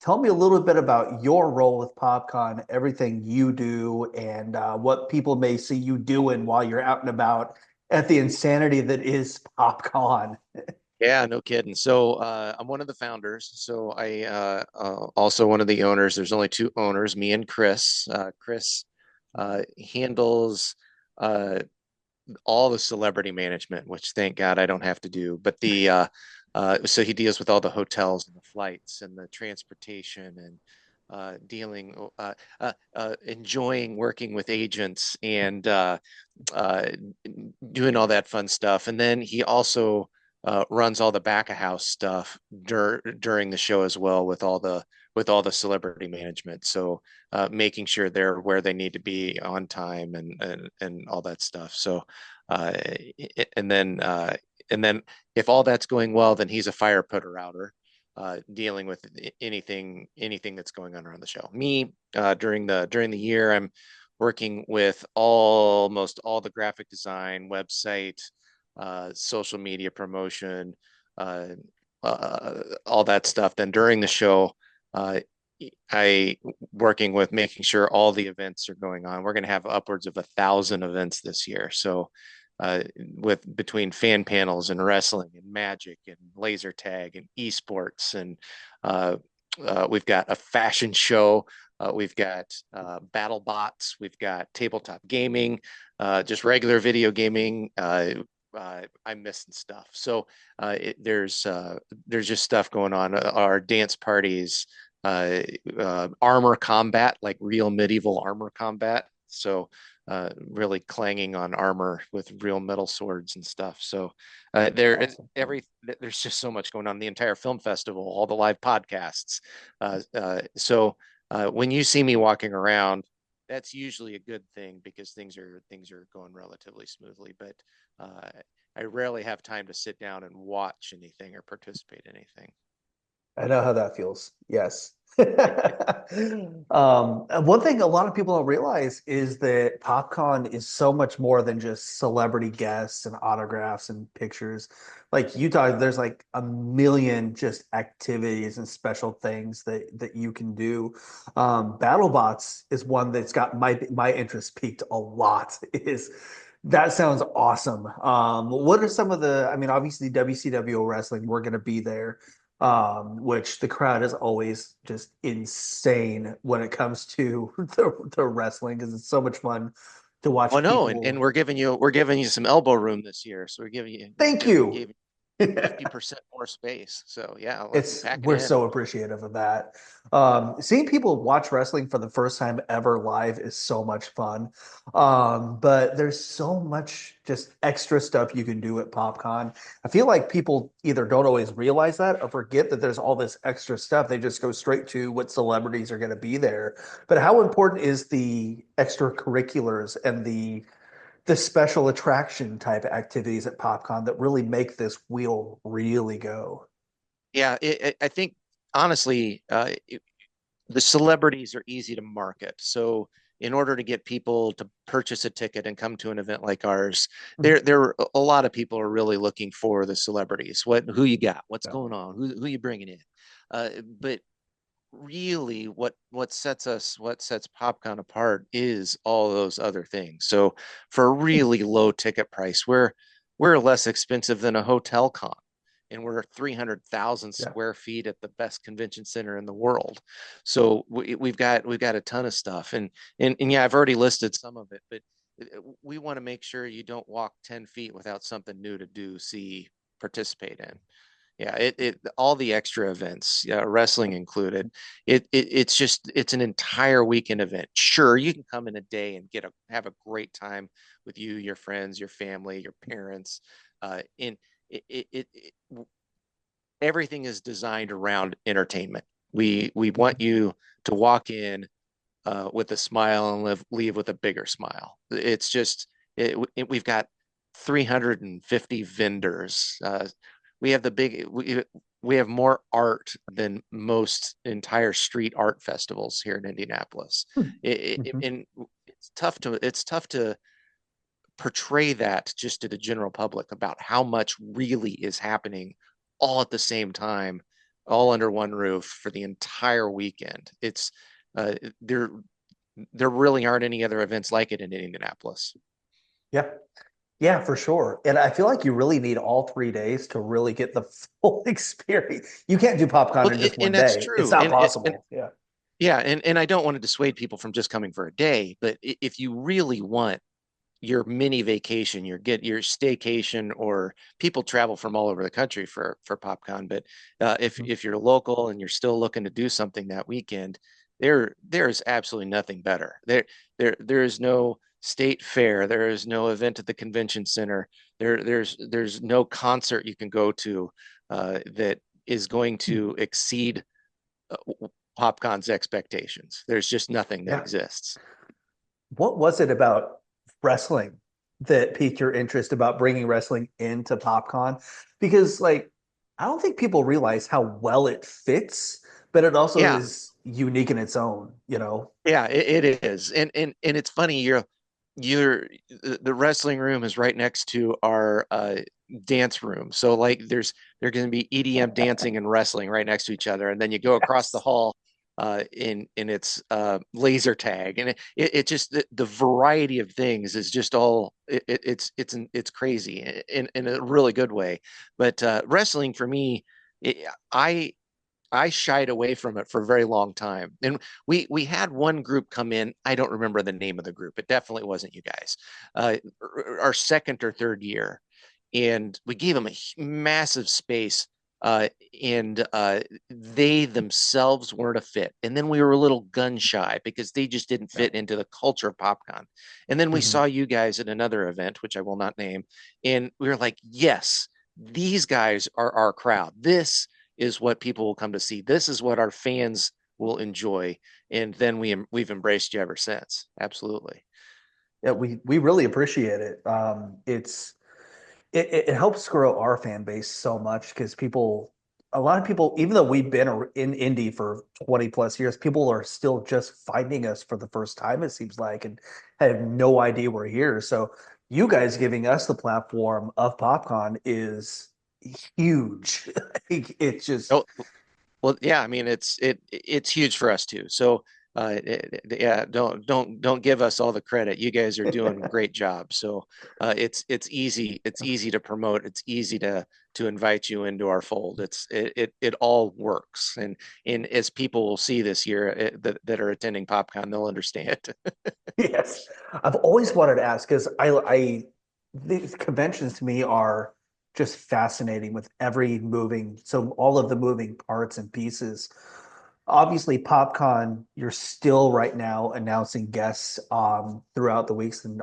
tell me a little bit about your role with PopCon, everything you do, and what people may see you doing while you're out and about at the insanity that is PopCon. Yeah, no kidding. So I'm one of the founders. So I also one of the owners. There's only two owners, me and Chris. Chris handles uh, all the celebrity management, which thank God I don't have to do. But so he deals with all the hotels and the flights and the transportation and enjoying working with agents and uh, doing all that fun stuff. And then he also runs all the back of house stuff during the show as well with all the celebrity management. So making sure they're where they need to be on time and all that stuff. So uh, and then and then if all that's going well, then he's a fire putter outer. Dealing with anything that's going on around the show. Me during the year, I'm working with almost all the graphic design, website, social media promotion, uh, all that stuff. Then during the show, uh, I working with making sure all the events are going on. We're going to have upwards of 1,000 events this year. So, with between fan panels and wrestling and magic and laser tag and esports and uh, we've got a fashion show. We've got battle bots. We've got tabletop gaming, just regular video gaming. I'm missing stuff. So there's just stuff going on. Our dance parties, armor combat, like real medieval armor combat. So really clanging on armor with real metal swords and stuff. So Awesome. there's just so much going on. The entire film festival, all the live podcasts. When you see me walking around, that's usually a good thing because things are going relatively smoothly. But uh, I rarely have time to sit down and watch anything or participate in anything. I know how that feels. Yes. And one thing a lot of people don't realize is that PopCon is so much more than just celebrity guests and autographs and pictures. Like Utah, there's like a million just activities and special things that you can do. BattleBots is one that's got my interest peaked a lot. Is that sounds awesome. What are some of the, I mean, obviously WCWO wrestling, we're going to be there, which the crowd is always just insane when it comes to the wrestling because it's so much fun to Oh watch no, and people. we're giving you some elbow room this year. So we're giving you Thank just you. gave 50% more space. So yeah, let's It's pack it we're in. so appreciative of that. Seeing people watch wrestling for the first time ever live is so much fun. But there's so much just extra stuff you can do at PopCon. I feel like people either don't always realize that or forget that there's all this extra stuff. They just go straight to what celebrities are going to be there. But how important is the extracurriculars and the special attraction type activities at PopCon that really make this wheel really go? Yeah, I think honestly, the celebrities are easy to market. So in order to get people to purchase a ticket and come to an event like ours, there a lot of people are really looking for the celebrities. Who you got? What's Yeah. going on? Who you bringing in? But really what sets PopCon apart is all those other things. So for a really low ticket price, we're less expensive than a hotel con. And we're 300,000 Yeah. square feet at the best convention center in the world. So we've got a ton of stuff. And yeah, I've already listed some of it, but we want to make sure you don't walk 10 feet without something new to do, see, participate in. Yeah, it all the extra events, wrestling included. It's an entire weekend event. Sure, you can come in a day and have a great time with you, your friends, your family, your parents. In it everything is designed around entertainment. We want you to walk in with a smile and leave with a bigger smile. We've got 350 vendors. We have the big we have more art than most entire street art festivals here in Indianapolis. Mhm. And it's tough to portray that just to the general public about how much really is happening all at the same time all under one roof for the entire weekend. It's uh, there there really aren't any other events like it in Indianapolis. Yeah. Yeah, for sure. And I feel like you really need all 3 days to really get the full experience. You can't do PopCon Well, in just and one that's day. It's true. not And possible. Yeah. yeah, and I don't want to dissuade people from just coming for a day, but if you really want your mini vacation, your staycation, or people travel from all over the country for PopCon. But Mhm. if you're local and you're still looking to do something that weekend, there is absolutely nothing better. There is no state fair. There is no event at the convention center. There's no concert you can go to that is going to exceed PopCon's expectations. There's just nothing that Yeah. exists. What was it about wrestling that piqued your interest about bringing wrestling into PopCon? Because, like, I don't think people realize how well it fits, but it also Yeah, is unique in its own, you know? yeah, it is, and it's funny. You're the wrestling room is right next to our dance room, so like there's going to be EDM dancing and wrestling right next to each other, and then you go across the Yes. hall in its laser tag, and it just the variety of things is just all it's crazy in a really good way. But wrestling for me, it, I I shied away from it for a very long time. And we had one group come in. I don't remember the name of the group. It definitely wasn't you guys. Our second or third year, and we gave them a massive space. And they themselves weren't a fit. And then we were a little gun shy because they just didn't Yeah. fit into the culture of PopCon. And then we Mhm. saw you guys at another event, which I will not name, and we were like, yes, these guys are our crowd. This is what people will come to see. This is what our fans will enjoy, and then we've embraced you ever since. Absolutely. Yeah, we really appreciate it. It helps grow our fan base so much because a lot of people, even though we've been in indie for 20 plus years, people are still just finding us for the first time, it seems like, and have no idea we're here. So you guys giving us the platform of PopCon is huge. It's just, Oh, well, yeah. I mean, it's huge for us too. So, yeah, don't give us all the credit. You guys are doing a great job. So, it's easy to promote. It's easy to invite you into our fold. It all works. And as people will see this year that are attending PopCon, they'll understand. yes. I've always wanted to ask because these conventions to me are just fascinating with every moving, so all of the moving parts and pieces. Obviously, PopCon, you're still right now announcing guests throughout the weeks and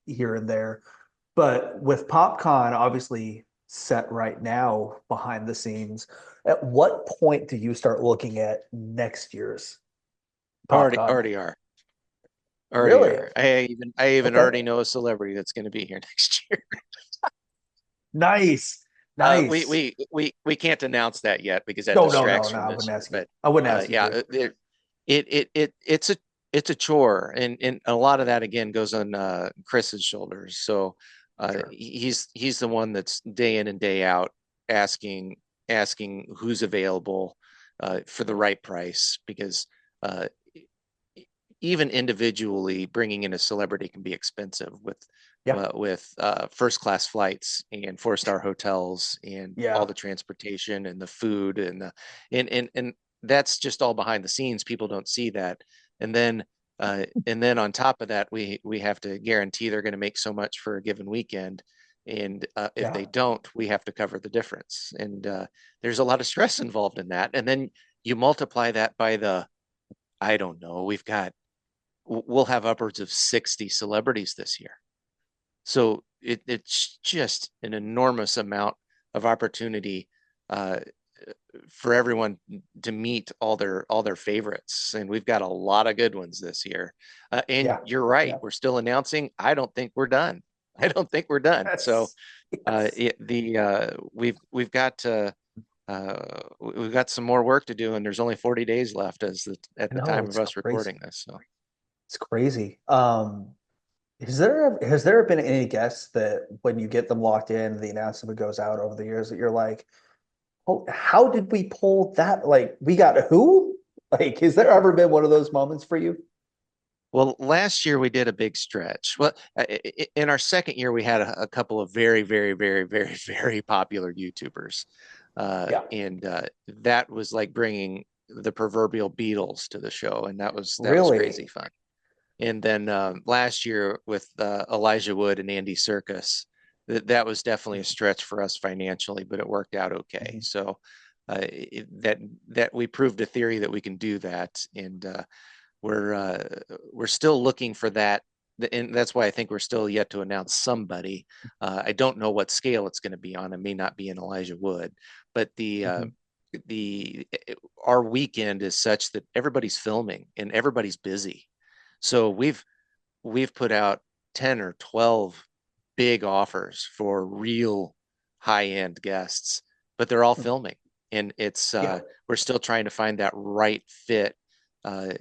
here and there. But with PopCon, obviously set right now behind the scenes, at what point do you start looking at next year's PopCon? Already are. Already Really? are. I even Okay. already know a celebrity that's going to be here next year. Nice. Nice. We can't announce that yet because that No, no, no, distracts no. from I this wouldn't year. ask you. But I wouldn't ask you yeah, to. it's a chore, and a lot of that again goes on Chris's shoulders. So Sure. he's the one that's day in and day out asking asking who's available for the right price because uh, even individually bringing in a celebrity can be expensive Yeah. with first class flights and 4-star hotels and all Yeah. the transportation and the food and that's just all behind the scenes. People don't see that, and then on top of that, we have to guarantee they're going to make so much for a given weekend. And if they Yeah. don't, we have to cover the difference. And there's a lot of stress involved in that. And then you multiply that by I don't know, we'll have upwards of 60 celebrities this year. So it's just an enormous amount of opportunity uh, for everyone to meet all their favorites, and we've got a lot of good ones this year. And Yeah. you're right, Yeah. we're still announcing. I don't think we're done. I don't think we're done. So Yes. Yes. we've got some more work to do, and there's only 40 days left at the No, time of it's us crazy. recording this. So. It's crazy. Has there been any guests that when you get them locked in, the announcement goes out over the years that you're like, how did we pull that? Like, we got who? Like, has there ever been one of those moments for you? Well, last year we did a big stretch. Well, in our second year, we had a couple of very, very, very, very, very popular YouTubers. Yeah, And that was like bringing the proverbial Beatles to the show, and that was really. crazy fun. And then last year with Elijah Wood and Andy Serkis, that was definitely a stretch for us financially, but it worked out okay. Mhm, So that we proved a theory that we can do that, and we're uh, we're still looking for that, and that's why I think we're still yet to announce somebody. I don't know what scale it's going to be on. It may not be an Elijah Wood, but mhm, the our weekend is such that everybody's filming and everybody's busy. So we've put out 10 or 12 big offers for real high-end guests, but they're all mhm. filming. And it's Yeah. we're still trying to find that right fit uh,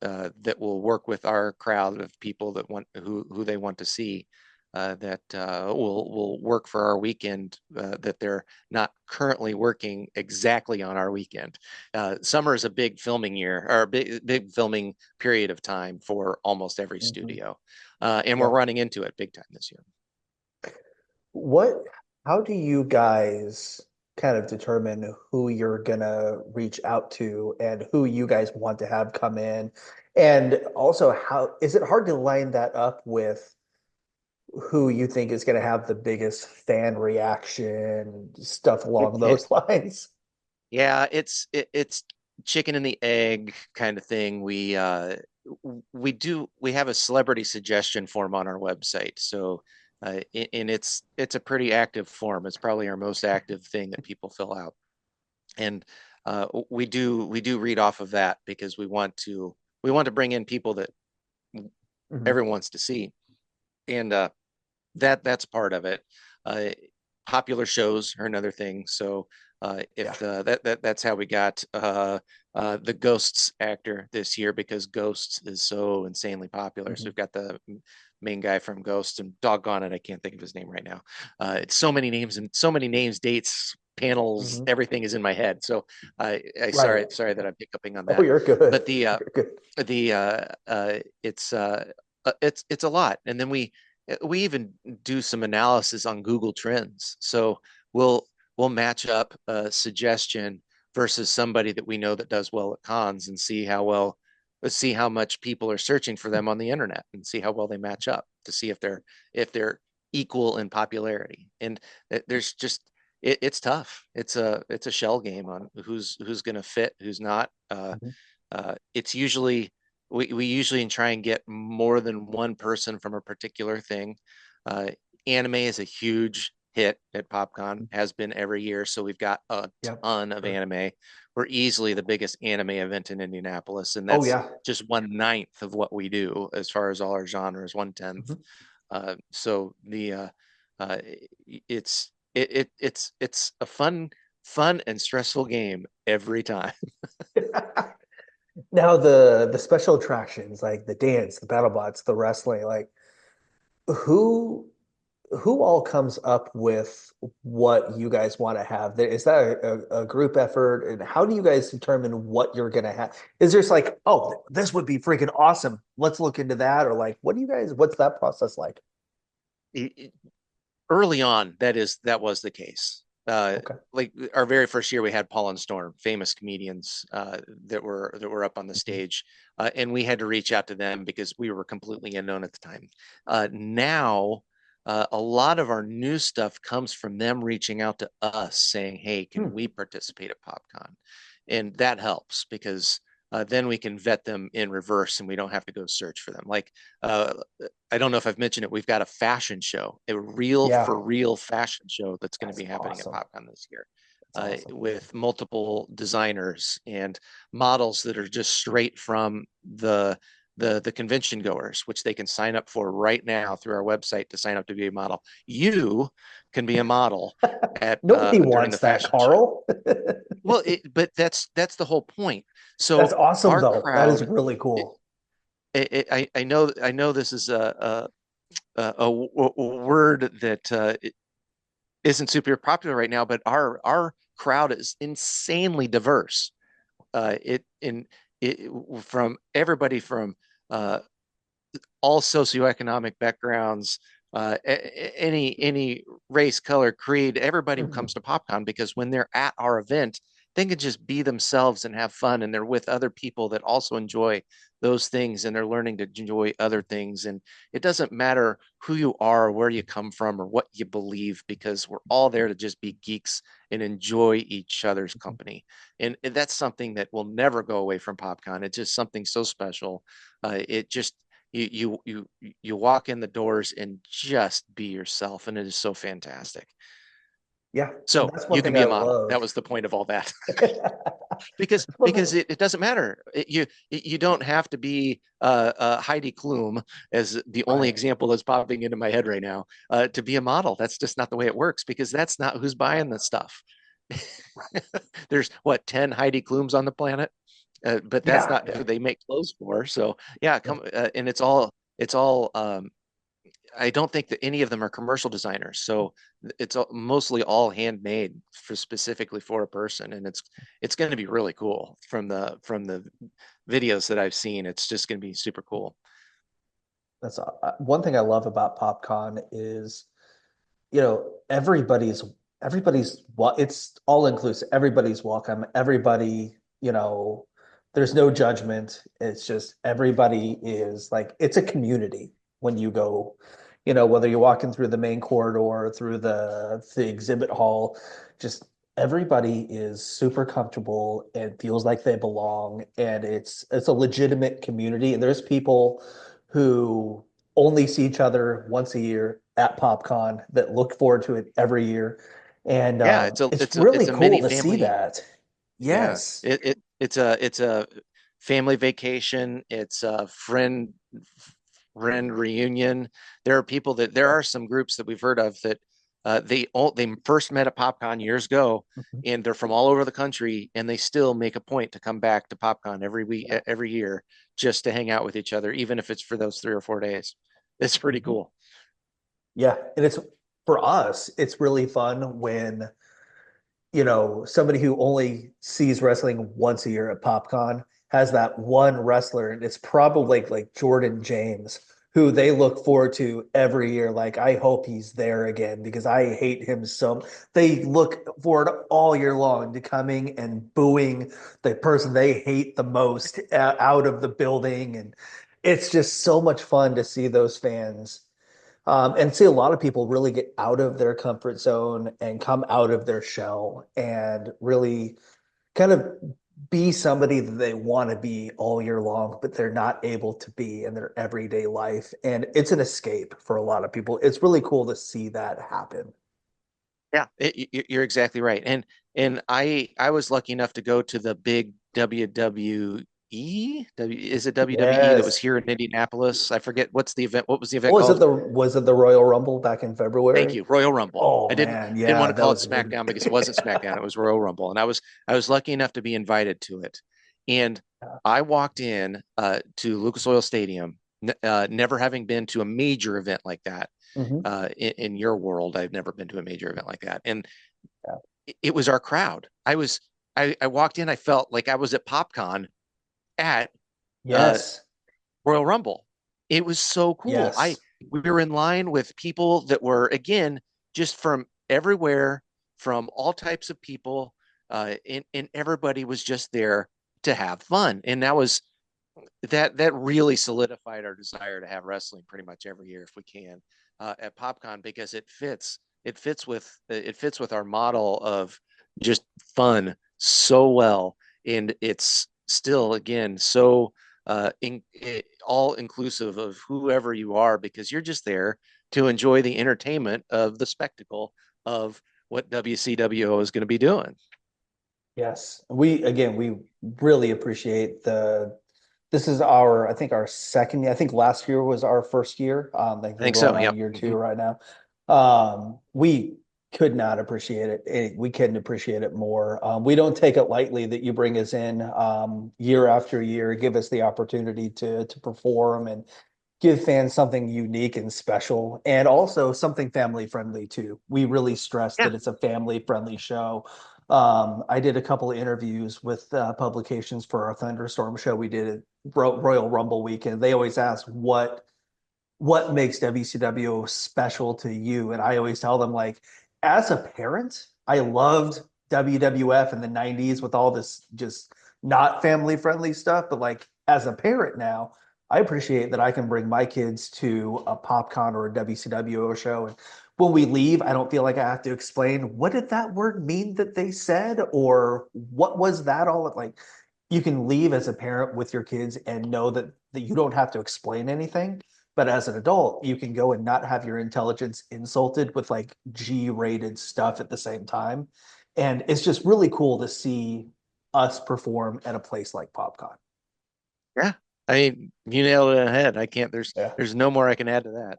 that will work with our crowd of people that want who they want to see, that will work for our weekend, that they're not currently working exactly on our weekend. Summer is a big filming year, or a big filming period of time for almost every Mhm. studio, and we're Yeah. running into it big time this year. What, how do you guys kind of determine who you're gonna reach out to and who you guys want to have come in? And also, how is it hard to line that up with who you think is gonna have the biggest fan reaction, stuff along It those lines? Yeah, it's chicken and the egg kind of thing. We have a celebrity suggestion form on our website. So and it's a pretty active form. It's probably our most active thing that people fill out. And we do read off of that because we want to bring in people that Mhm. everyone wants to see. And that's part of it. Uh, Popular shows are another thing. So Yeah. if that's how we got the Ghosts actor this year, because Ghosts is so insanely popular. So Mhm. we've got the main guy from Ghosts, and doggone it, I can't think of his name right now. It's so many names and so many names, dates, panels, Mhm. everything is in my head. So I Right. sorry that I'm hiccuping on Oh, that. you're good. But the You're good. the it's a lot, and then we even do some analysis on Google Trends. So we'll we'll match up a suggestion versus somebody that we know that does well at cons, and let's see how much people are searching for them on the internet, and see how well they match up to see if they're equal in popularity. And there's just it's tough. It's a shell game on who's going to fit, who's not. Mhm. It's usually we usually try and get more than one person from a particular thing. Uh, Anime is a huge hit at PopCon, has been every year. So we've got a Yep. ton of Sure. anime. We're easily the biggest anime event in Indianapolis, and Oh that's yeah. just 1/9 of what we do as far as all our genres, 1/10. Mhm. So uh, it's a fun and stressful game every time. Now the special attractions like the dance, the battle bots, the wrestling, like who who all comes up with what you guys want to have? Is that a group effort? And how do you guys determine what you're gonna have? Is there just like, oh, this would be freaking awesome. Let's look into that, or like, what do you guys? What's that process like? Early on, that was the case. Okay. Like our very first year, we had Paul and Storm, famous comedians that were up on the Mhm. stage, and we had to reach out to them because we were completely unknown at the time. Now, a lot of our new stuff comes from them reaching out to us, saying, "Hey, can Hmm. we participate at PopCon?" And that helps because then we can vet them in reverse, and we don't have to go search for them. Like uh, I don't know if I've mentioned it. We've got a fashion show, a real Yeah, for real fashion show that's going to that's be happening at awesome. PopCon this year, That's awesome. with multiple designers and models that are just straight from the convention goers, which they can sign up for right now through our website to sign up to be a model. You can be a model at Nobody during the wants that, fashion show. Carl. Well, but that's the whole point. That's So awesome, our though. That is crowd, really it, cool. I know this is a word that isn't super popular right now, but our crowd is insanely diverse. It in it from everybody from uh, all socioeconomic backgrounds, any race, color, creed, everybody Mhm. comes to PopCon because when they're at our event, they can just be themselves and have fun, and they're with other people that also enjoy those things, and they're learning to enjoy other things. And it doesn't matter who you are, or where you come from, or what you believe, because we're all there to just be geeks and enjoy each other's company. And that's something that will never go away from PopCon. It's just something so special. It just you walk in the doors and just be yourself, and it is so fantastic. Yeah, and So that's one you can thing be I a model. love. That was the point of all that. because That's one thing. it doesn't matter. You don't have to be Heidi Klum, as the only Right. example that's popping into my head right now, to be a model. That's just not the way it works, because that's not who's buying the stuff. There's what, 10 Heidi Klums on the planet, but that's Yeah, not who yeah. they make clothes for. So yeah, Yeah. come and it's all I don't think that any of them are commercial designers. So it's mostly all handmade for specifically for a person, and it's going to be really cool from the videos that I've seen. It's just going to be super cool. That's one thing I love about PopCon is, everybody's what it's all inclusive. Everybody's welcome. Everybody, there's no judgment. It's just everybody is like it's a community when you go, whether you're walking through the main corridor, through the exhibit hall, just everybody is super comfortable and feels like they belong. And it's a legitimate community. And there's people who only see each other once a year at PopCon that look forward to it every year. And Yeah, it's a it's it's a really it's a cool mini to see family. that. Yeah, Yes. it's a family vacation. It's a friend reunion. There Yeah. are some groups that we've heard of that they first met at PopCon years ago, Mhm. and they're from all over the country, and they still make a point to come back to PopCon every week, Yeah. every year, just to hang out with each other, even if it's for those 3 or 4 days. It's pretty Mhm. cool. Yeah. And it's for us, it's really fun when somebody who only sees wrestling once a year at PopCon has that one wrestler, and it's probably like Jordan James, who they look forward to every year. Like, I hope he's there again because I hate him so. They look forward all year long to coming and booing the person they hate the most out of the building. And it's just so much fun to see those fans and see a lot of people really get out of their comfort zone and come out of their shell and really kind of be somebody that they want to be all year long, but they're not able to be in their everyday life. And it's an escape for a lot of people. It's really cool to see that happen. Yeah, you're exactly right. And I was lucky enough to go to the big is it WWE that was Yes. here in Indianapolis? I forget what's the event. What was the event Oh, called? was it the Royal Rumble back in Thank February? you, Royal Rumble. Oh I man, didn't want yeah, to that call it was a big. SmackDown because it wasn't SmackDown. It was Royal Rumble, and I was lucky enough to be invited to it. And I walked in to Lucas Oil Stadium, never having been to a major event like that. Mhm. In your world, I've never been to a major event like that, and Yeah. it was our crowd. I walked in, I felt like I was at PopCon at uh, Yes. Royal Rumble. It was so cool. I Yes. We were in line with people that were, again, just from everywhere, from all types of people, and everybody was just there to have fun. And that really solidified our desire to have wrestling pretty much every year if we can at PopCon, because it fits with our model of just fun so well, and it's still, again, so all inclusive of whoever you are, because you're just there to enjoy the entertainment of the spectacle of what WCWO is going to be doing. Yes. We really appreciate this is our, I think our second year. I think last year was our first year. I think I we're think going so. on Yep. year two Mhm. right now. We could not appreciate it. We couldn't appreciate it more. We don't take it lightly that you bring us in year after year, give us the opportunity to perform and give fans something unique and special, and also something family friendly too. We really stress Yeah. that it's a family friendly show. I did a couple of interviews with publications for our Thunderstorm show we did at Royal Rumble weekend. They always ask what makes WCW special to you? And I always tell them, like, as a parent, I loved WWF in the 90s with all this just not family friendly stuff. But like as a parent now, I appreciate that I can bring my kids to a PopCon or a WCWO show. And when we leave, I don't feel like I have to explain what did that word mean that they said, or what was that all like. You can leave as a parent with your kids and know that you don't have to explain anything, but as an adult, you can go and not have your intelligence insulted with like G-rated stuff at the same time. And it's just really cool to see us perform at a place like PopCon. Yeah. I mean, you nailed it on the head. I can't, Yeah. there's no more I can add to that.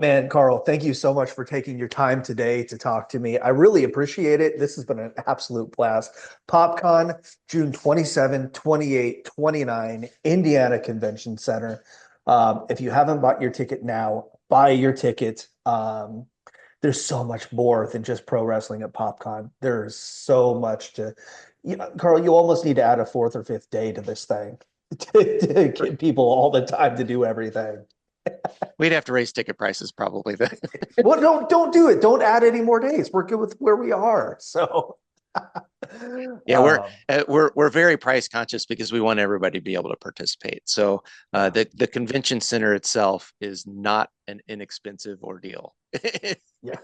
Man, Carl, thank you so much for taking your time today to talk to me. I really appreciate it. This has been an absolute blast. PopCon, June 27, 28, 29, Indiana Convention Center. If you haven't bought your ticket now, buy your ticket. There's so much more than just pro wrestling at PopCon. There's so much to, Carl, you almost need to add a fourth or fifth day to this thing to get people all the time to do everything. We'd have to raise ticket prices probably then. Well, don't do it. Don't add any more days. We're good with where we are. So, Yeah, um, we're very price conscious because we want everybody to be able to participate. So yeah, the convention center itself is not an inexpensive ordeal. yeah,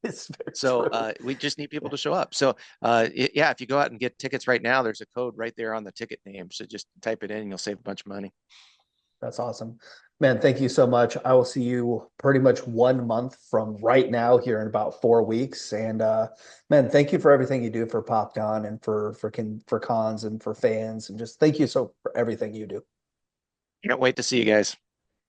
it's very So true. we just need people to show up. So yeah, if you go out and get tickets right now, there's a code right there on the ticket name. So just type it in and you'll save a bunch of money. That's awesome. Man, thank you so much. I will see you pretty much 1 month from right now here in about 4 weeks. And man, thank you for everything you do for PopCon and for cons and for fans and just thank you so for everything you do. Can't wait to see you guys.